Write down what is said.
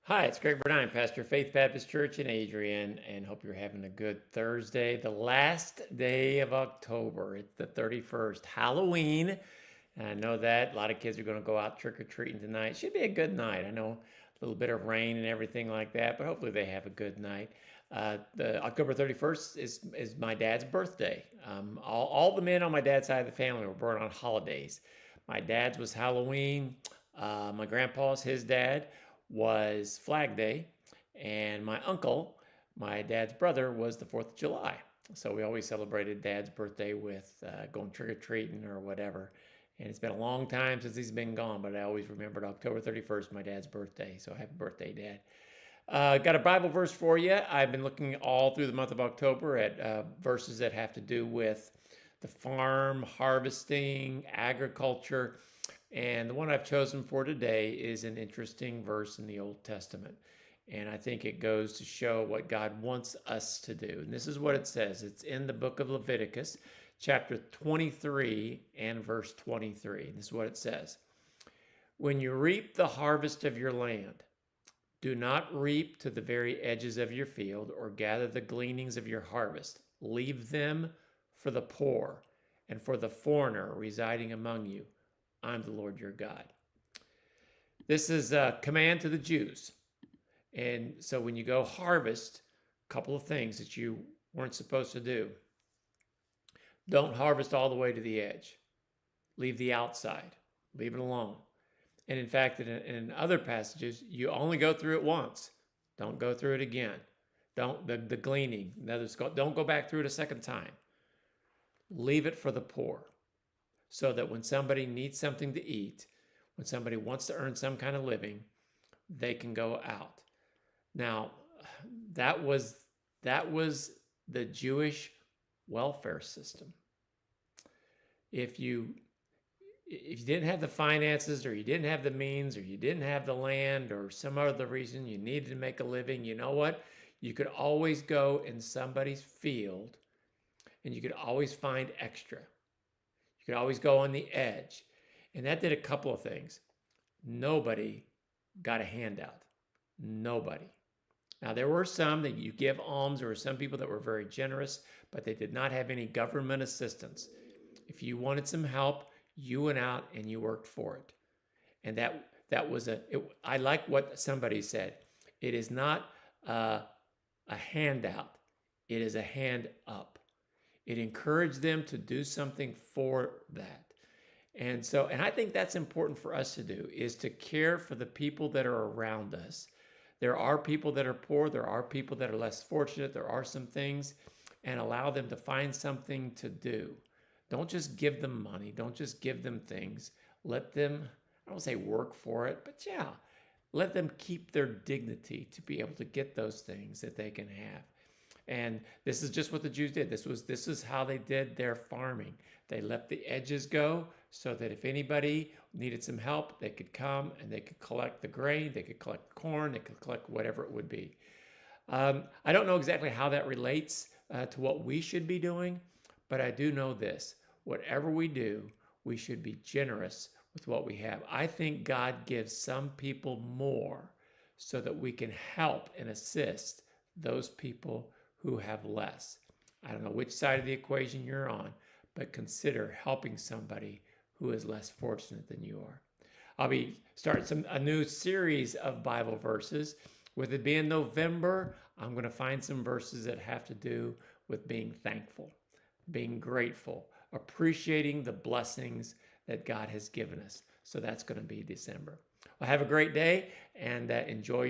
Hi, it's Greg Burdine, pastor of Faith Baptist Church in Adrian, and hope you're having a good Thursday, the last day of October. It's the 31st, Halloween. And I know that a lot of kids are going to go out trick-or-treating tonight. Should be a good night. I know a little bit of rain and everything like that, but hopefully they have a good night. The October 31st is my dad's birthday. All the men on my dad's side of the family were born on holidays. My dad's was Halloween. My grandpa's, his dad, was Flag Day, and my uncle, my dad's brother, was the 4th of July. So we always celebrated dad's birthday with going trick-or-treating or whatever. And it's been a long time since he's been gone, but I always remembered October 31st, my dad's birthday. So happy birthday, Dad. Got a Bible verse for you. I've been looking all through the month of October at verses that have to do with the farm, harvesting, agriculture. And the one I've chosen for today is an interesting verse in the Old Testament. And I think it goes to show what God wants us to do. And this is what it says. It's in the book of Leviticus, chapter 23 and verse 23. And this is what it says. When you reap the harvest of your land, do not reap to the very edges of your field or gather the gleanings of your harvest. Leave them for the poor and for the foreigner residing among you. I'm the Lord your God. This is a command to the Jews. And so when you go harvest, a couple of things that you weren't supposed to do. Don't harvest all the way to the edge. Leave the outside. Leave it alone. And in fact, in other passages, you only go through it once. Don't go through it again. The gleaning. Don't go back through it a second time. Leave it for the poor, so that when somebody needs something to eat, when somebody wants to earn some kind of living, they can go out. Now, that was the Jewish welfare system. If you didn't have the finances, or you didn't have the means, or you didn't have the land, or some other reason you needed to make a living, you know what? You could always go in somebody's field, and you could always find extra. You could always go on the edge. And that did a couple of things. Nobody got a handout. Nobody. Now, there were some that you give alms. There were some people that were very generous, but they did not have any government assistance. If you wanted some help, you went out and you worked for it. And that was I like what somebody said. It is not a handout. It is a hand up. It encouraged them to do something for that. And I think that's important for us to do, is to care for the people that are around us. There are people that are poor. There are people that are less fortunate. There are some things, and allow them to find something to do. Don't just give them money. Don't just give them things. Let them, I don't say work for it, but yeah, let them keep their dignity to be able to get those things that they can have. And this is just what the Jews did. This is how they did their farming. They let the edges go so that if anybody needed some help, they could come and they could collect the grain, they could collect the corn, they could collect whatever it would be. I don't know exactly how that relates to what we should be doing, but I do know this. Whatever we do, we should be generous with what we have. I think God gives some people more so that we can help and assist those people who have less. I don't know which side of the equation you're on, but consider helping somebody who is less fortunate than you are. I'll be starting a new series of Bible verses. With it being November, I'm going to find some verses that have to do with being thankful, being grateful, appreciating the blessings that God has given us. So that's going to be December. Well, have a great day and enjoy your